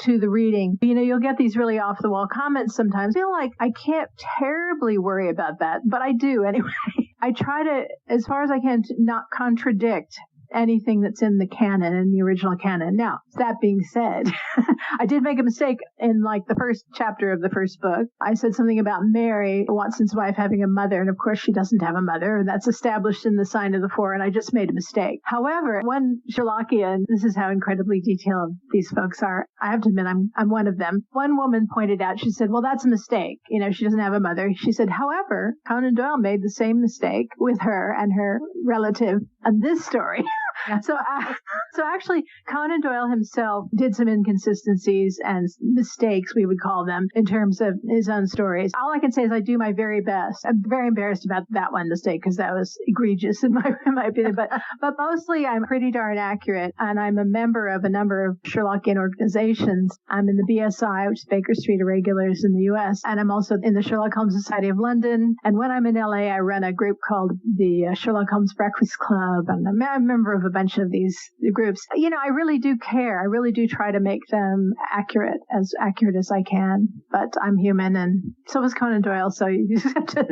to the reading. You know, you'll get these really off-the-wall comments sometimes. I feel like I can't terribly worry about that, but I do anyway. I try to, as far as I can, to not contradict anything that's in the canon, in the original canon. Now, that being said, I did make a mistake in like the first chapter of the first book. I said something about Mary, Watson's wife, having a mother, and of course she doesn't have a mother. That's established in the Sign of the Four, and I just made a mistake. However, one Sherlockian, this is how incredibly detailed these folks are. I have to admit, I'm one of them. One woman pointed out, she said, well, that's a mistake. You know, she doesn't have a mother. She said, however, Conan Doyle made the same mistake with her and her relative in this story. So actually, Conan Doyle himself did some inconsistencies and mistakes, we would call them, in terms of his own stories. All I can say is I do my very best. I'm very embarrassed about that one mistake because that was egregious in my opinion. But mostly I'm pretty darn accurate, and I'm a member of a number of Sherlockian organizations. I'm in the BSI, which is Baker Street Irregulars in the U.S., and I'm also in the Sherlock Holmes Society of London. And when I'm in L.A., I run a group called the Sherlock Holmes Breakfast Club, and I'm a member of a bunch of these groups. You know, I really do care. I really do try to make them accurate as I can. But I'm human, and so is Conan Doyle, so you just have to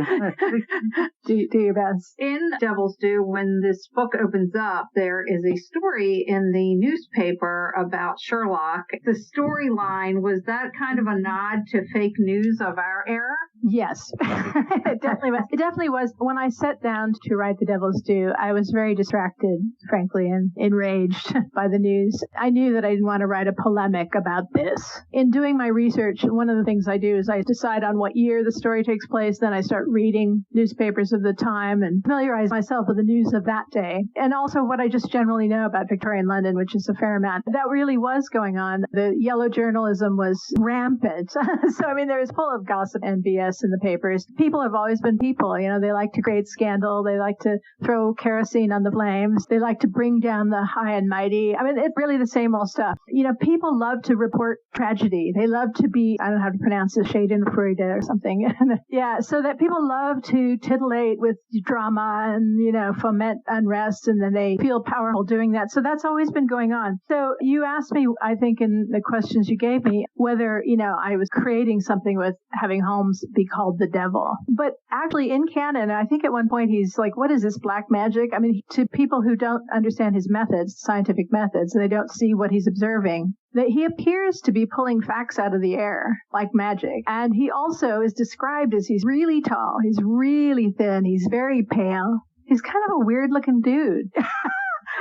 do your best. In Devil's Due, when this book opens up, there is a story in the newspaper about Sherlock. The storyline, was that kind of a nod to fake news of our era? Yes, it definitely was. It definitely was. When I sat down to write The Devil's Due, I was very distracted, frankly, and enraged by the news. I knew that I didn't want to write a polemic about this. In doing my research, one of the things I do is I decide on what year the story takes place, then I start reading newspapers of the time and familiarize myself with the news of that day, and also what I just generally know about Victorian London, which is a fair amount. That really was going on. The yellow journalism was rampant. So, I mean, there was full of gossip and BS in the papers. People have always been people. You know, they like to create scandal. They like to throw kerosene on the flames. They like to bring down the high and mighty. I mean, it's really the same old stuff. You know, people love to report tragedy. They love to be, I don't know how to pronounce it, Schadenfreude or something. Yeah, so that people love to titillate with drama and, you know, foment unrest, and then they feel powerful doing that. So that's always been going on. So you asked me, I think in the questions you gave me, whether, you know, I was creating something with having Holmes be called the devil. But actually in canon, I think at one point he's like, what is this, black magic? I mean, to people who don't understand his methods, scientific methods, and they don't see what he's observing, that he appears to be pulling facts out of the air like magic. And he also is described as he's really tall, he's really thin, he's very pale. He's kind of a weird looking dude.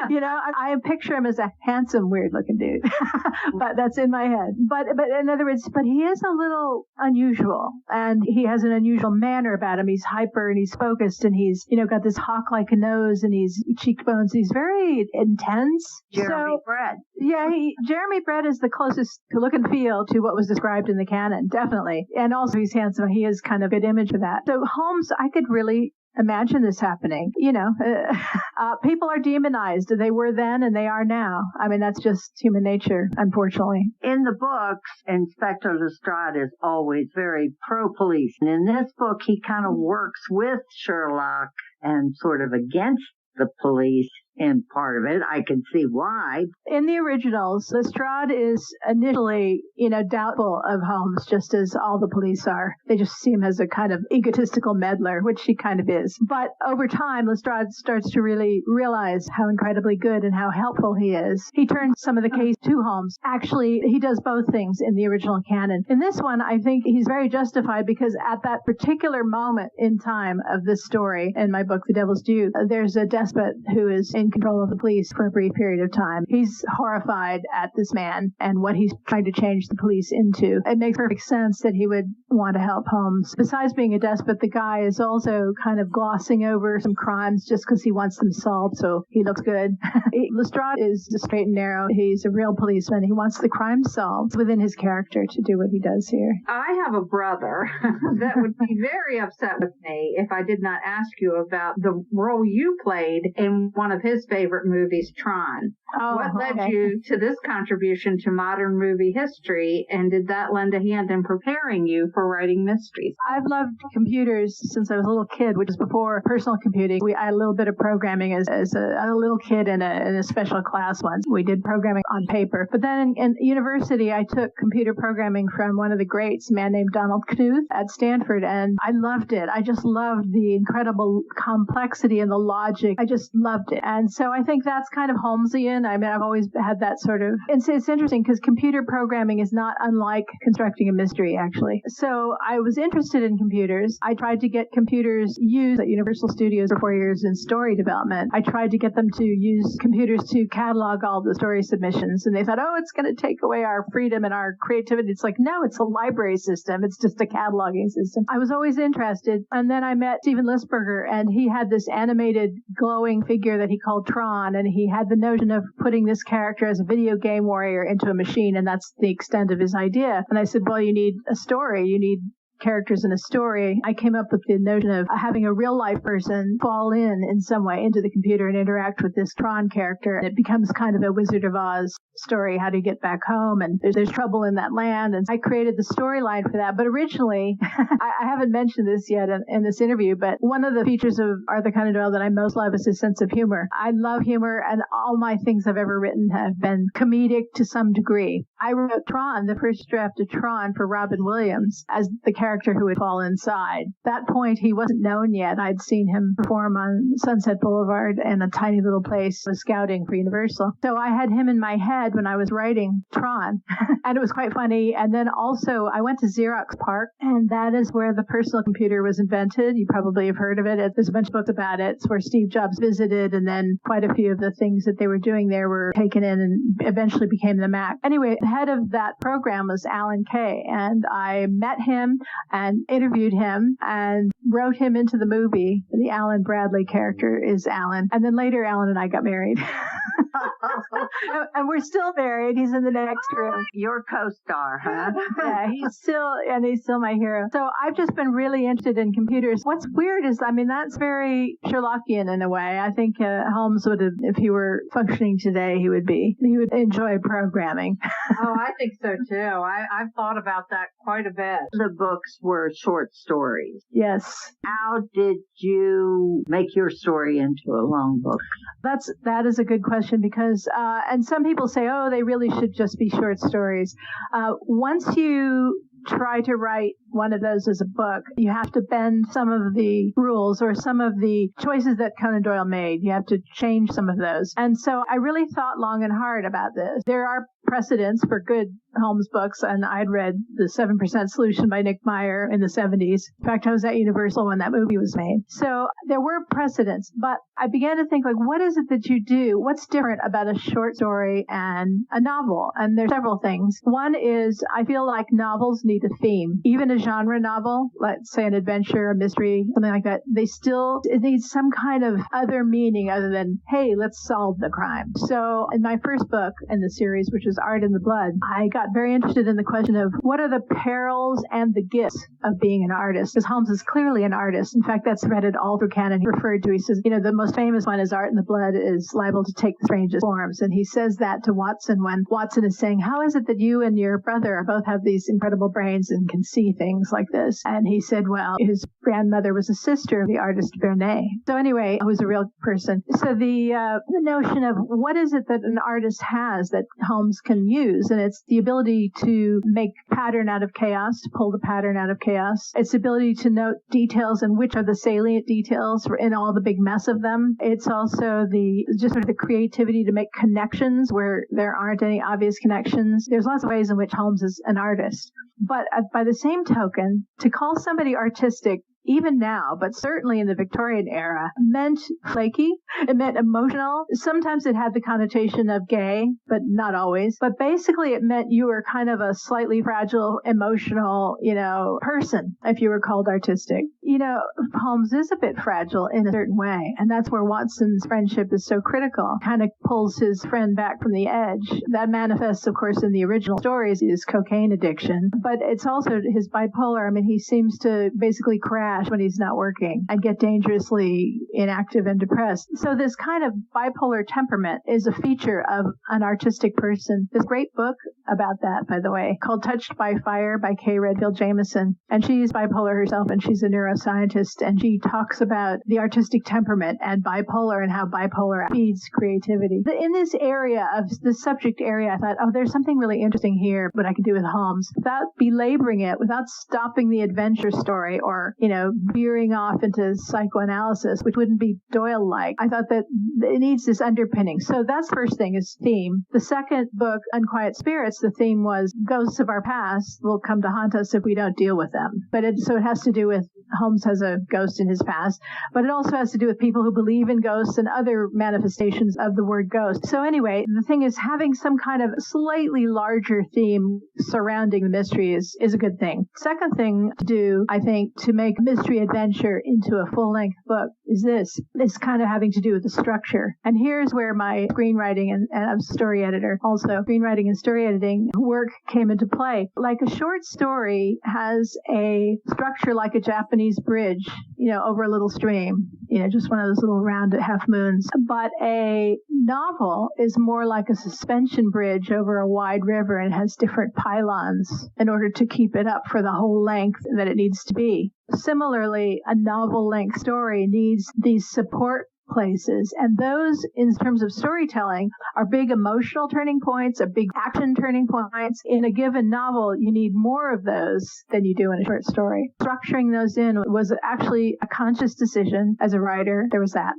You know, I picture him as a handsome, weird-looking dude, but that's in my head. But in other words, but he is a little unusual, and he has an unusual manner about him. He's hyper and he's focused, and he's, you know, got this hawk-like nose and he's cheekbones. He's very intense. Jeremy Brett. Yeah, Jeremy Brett is the closest to look and feel to what was described in the canon, definitely. And also he's handsome. He is kind of a good image of that. So Holmes, I could really imagine this happening. You know, people are demonized. They were then and they are now. I mean, that's just human nature, unfortunately. In the books, Inspector Lestrade is always very pro-police. And in this book, he kind of works with Sherlock and sort of against the police in part of it. I can see why. In the originals, Lestrade is initially, you know, doubtful of Holmes, just as all the police are. They just see him as a kind of egotistical meddler, which he kind of is. But over time, Lestrade starts to really realize how incredibly good and how helpful he is. He turns some of the case to Holmes. Actually, he does both things in the original canon. In this one, I think he's very justified because at that particular moment in time of this story, in my book, The Devil's Due, there's a despot who is in control of the police for a brief period of time. He's horrified at this man and what he's trying to change the police into. It makes perfect sense that he would want to help Holmes. Besides being a despot, the guy is also kind of glossing over some crimes just because he wants them solved so he looks good. Lestrade is straight and narrow. He's a real policeman. He wants the crime solved within his character to do what he does here. I have a brother that would be very upset with me if I did not ask you about the role you played in one of his favorite movies, Tron. What led you to this contribution to modern movie history, and did that lend a hand in preparing you for writing mysteries? I've loved computers since I was a little kid, which is before personal computing. I had a little bit of programming as a little kid in a special class once. We did programming on paper. But then in university, I took computer programming from one of the greats, a man named Donald Knuth at Stanford, and I loved it. I just loved the incredible complexity and the logic. I just loved it. And so I think that's kind of Holmesian. I mean, I've always had that sort of, it's interesting because computer programming is not unlike constructing a mystery, actually. So I was interested in computers. I tried to get computers used at Universal Studios for 4 years in story development. I tried to get them to use computers to catalog all the story submissions. And they thought, oh, it's going to take away our freedom and our creativity. It's like, no, it's a library system. It's just a cataloging system. I was always interested. And then I met Steven Lisberger, and he had this animated glowing figure that he called Tron. And he had the notion of putting this character as a video game warrior into a machine. And that's the extent of his idea. And I said, well, you need a story. You need characters in a story. I came up with the notion of having a real life person fall in some way into the computer and interact with this Tron character. And it becomes kind of a Wizard of Oz story. How do you get back home? And there's trouble in that land. And I created the storyline for that. But originally, I haven't mentioned this yet in this interview, but one of the features of Arthur Conan Doyle that I most love is his sense of humor. I love humor, and all my things I've ever written have been comedic to some degree. I wrote Tron, the first draft of Tron, for Robin Williams as the character who would fall inside. At that point, he wasn't known yet. I'd seen him perform on Sunset Boulevard in a tiny little place. I was scouting for Universal. So I had him in my head when I was writing Tron, and it was quite funny. And then also, I went to Xerox PARC, and that is where the personal computer was invented. You probably have heard of it. There's a bunch of books about it. It's where Steve Jobs visited, and then quite a few of the things that they were doing there were taken in and eventually became the Mac. Anyway, the head of that program was Alan Kay, and I met him and interviewed him and wrote him into the movie. The Alan Bradley character is Alan. And then later, Alan and I got married. And we're still married. He's in the next room. Your co-star, huh? Yeah, he's still my hero. So I've just been really interested in computers. What's weird is, I mean, that's very Sherlockian in a way. I think Holmes would have, if he were functioning today, he would enjoy programming. Oh, I think so too. I've thought about that quite a bit. The books were short stories. Yes. How did you make your story into a long book? That is a good question because, and some people say, oh, they really should just be short stories. Once you try to write one of those as a book, you have to bend some of the rules or some of the choices that Conan Doyle made. You have to change some of those. And so I really thought long and hard about this. There are precedents for good Holmes books, and I'd read The 7% Solution by Nick Meyer in the 70s. In fact, I was at Universal when that movie was made. So there were precedents, but I began to think, like, what is it that you do? What's different about a short story and a novel? And there's several things. One is I feel like novels need a theme. Even a genre novel, let's say an adventure, a mystery, something like that, it needs some kind of other meaning other than, hey, let's solve the crime. So in my first book in the series, which is Art in the Blood, I got very interested in the question of what are the perils and the gifts of being an artist, because Holmes is clearly an artist. In fact, that's threaded all through canon. He referred to, he says, the most famous one is Art in the Blood is liable to take the strangest forms. And he says that to Watson when Watson is saying, how is it that you and your brother both have these incredible brains and can see things like this? And he said, well, his grandmother was a sister of the artist Vernet. So anyway, who was a real person. So the notion of what is it that an artist has that Holmes can use, and it's the ability to make pattern out of chaos, to pull the pattern out of chaos. It's the ability to note details and which are the salient details in all the big mess of them. It's also just sort of the creativity to make connections where there aren't any obvious connections. There's lots of ways in which Holmes is an artist. But by the same token, to call somebody artistic, even now, but certainly in the Victorian era, meant flaky. It meant emotional. Sometimes it had the connotation of gay, but not always. But basically it meant you were kind of a slightly fragile, emotional, person if you were called artistic. Holmes is a bit fragile in a certain way. And that's where Watson's friendship is so critical. Kind of pulls his friend back from the edge. That manifests, of course, in the original stories, his cocaine addiction. But it's also his bipolar. I mean, he seems to basically crash crash when he's not working and get dangerously inactive and depressed. So this kind of bipolar temperament is a feature of an artistic person. There's a great book about that, by the way, called Touched by Fire by Kay Redfield Jamison. And she's bipolar herself, and she's a neuroscientist, and she talks about the artistic temperament and bipolar and how bipolar feeds creativity. In this area of this subject area, I thought, oh, there's something really interesting here, what I could do with Holmes without belaboring it, without stopping the adventure story or, veering off into psychoanalysis, which wouldn't be Doyle-like. I thought that it needs this underpinning. So that's the first thing is theme. The second book, Unquiet Spirits, the theme was ghosts of our past will come to haunt us if we don't deal with them. So it has to do with Holmes has a ghost in his past, but it also has to do with people who believe in ghosts and other manifestations of the word ghost. So anyway, the thing is having some kind of slightly larger theme surrounding the mystery is a good thing. Second thing to do, I think, to make mystery adventure into a full-length book is this. It's kind of having to do with the structure. And here's where my screenwriting and I'm a story editor also, screenwriting and story editing work came into play. Like a short story has a structure like a Japanese bridge, over a little stream, just one of those little round half moons. But a novel is more like a suspension bridge over a wide river and has different pylons in order to keep it up for the whole length that it needs to be. Similarly, a novel-length story needs these support places, and those, in terms of storytelling, are big emotional turning points, are big action turning points. In a given novel, you need more of those than you do in a short story. Structuring those in was actually a conscious decision as a writer. There was that.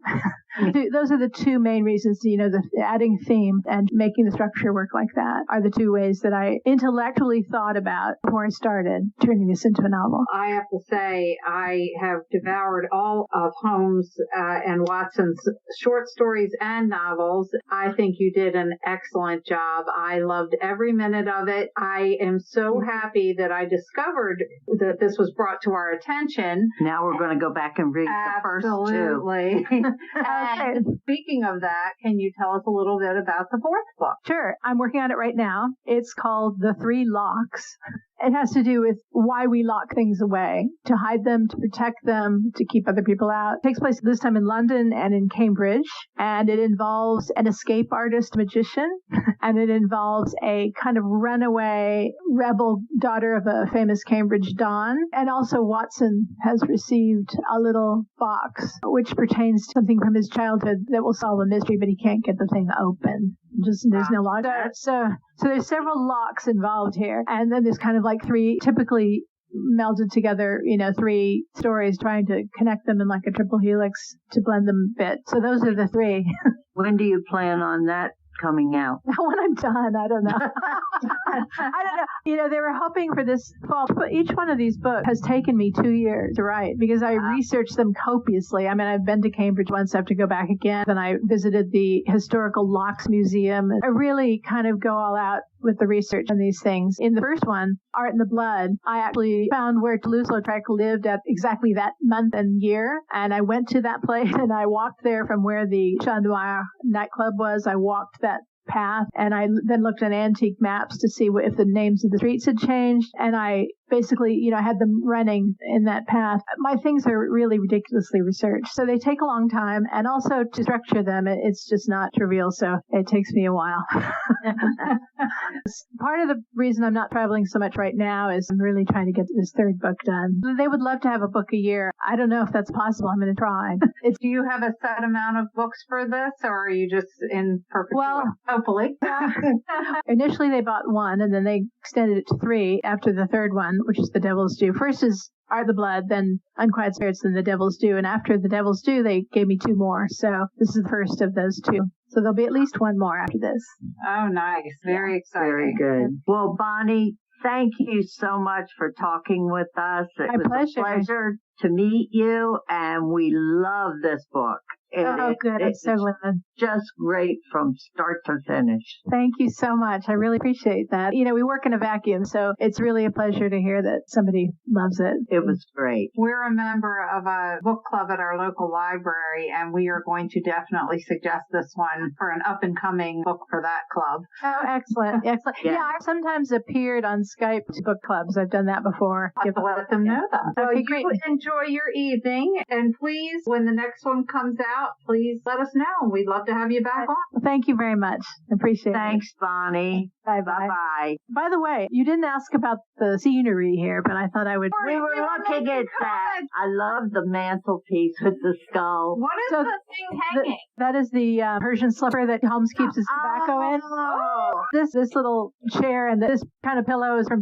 Those are the two main reasons, the adding theme and making the structure work like that are the two ways that I intellectually thought about before I started turning this into a novel. I have to say, I have devoured all of Holmes and Watson's short stories and novels. I think you did an excellent job. I loved every minute of it. I am so happy that I discovered that this was brought to our attention. Now we're going to go back and read the first two. Absolutely. And speaking of that, can you tell us a little bit about the fourth book? Sure. I'm working on it right now. It's called The Three Locks. It has to do with why we lock things away, to hide them, to protect them, to keep other people out. It takes place this time in London and in Cambridge, and it involves an escape artist magician, and it involves a kind of runaway rebel daughter of a famous Cambridge don, and also Watson has received a little box which pertains to something from his childhood that will solve a mystery, but he can't get the thing open. There's no lock. So there's several locks involved here, and then there's kind of like three typically melded together, three stories trying to connect them in like a triple helix to blend them a bit. So those are the three. When do you plan on that coming out? When I'm done, I don't know. I don't know. They were hoping for this fall, but each one of these books has taken me 2 years to write because I researched them copiously. I mean, I've been to Cambridge once, I have to go back again. Then I visited the Historical Locks Museum. I really kind of go all out with the research on these things. In the first one, Art in the Blood, I actually found where Toulouse-Lautrec lived at exactly that month and year. And I went to that place and I walked there from where the Chat Noir nightclub was. I walked that path, and I then looked at antique maps to see if the names of the streets had changed, and I basically, had them running in that path. My things are really ridiculously researched, so they take a long time, and also to structure them, it's just not trivial, so it takes me a while. Part of the reason I'm not traveling so much right now is I'm really trying to get this third book done. They would love to have a book a year. I don't know if that's possible. I'm going to try. Do you have a set amount of books for this, or are you just in perpetuity? Well, hopefully. Initially, they bought one, and then they extended it to 3 after the third one, which is The Devil's Due. First is Art of the Blood, then Unquiet Spirits, then The Devil's Due. And after The Devil's Due, they gave me 2 more. So this is the first of those 2. So there'll be at least 1 more after this. Oh, nice. Very exciting. Very good. Well, Bonnie, thank you so much for talking with us. It was a pleasure to meet you, and we love this book. Good. I'm so glad. Just great from start to finish. Thank you so much. I really appreciate that. We work in a vacuum, so it's really a pleasure to hear that somebody loves it. It was great. We're a member of a book club at our local library, and we are going to definitely suggest this one for an up-and-coming book for that club. Oh, excellent. Excellent. Yeah, I've sometimes appeared on Skype to book clubs. I've done that before. I'll have to let them know that. Okay, great. You enjoy enjoy your evening. And please, when the next one comes out, please let us know. We'd love to have you back on. Well, thank you very much. Appreciate it. Thanks, Bonnie. Bye-bye. By the way, you didn't ask about the scenery here, but I thought I would. We were looking at that. I love the mantelpiece with the skull. What is the thing hanging? That is the Persian slipper that Holmes keeps his tobacco in. Oh. This little chair and this kind of pillow is from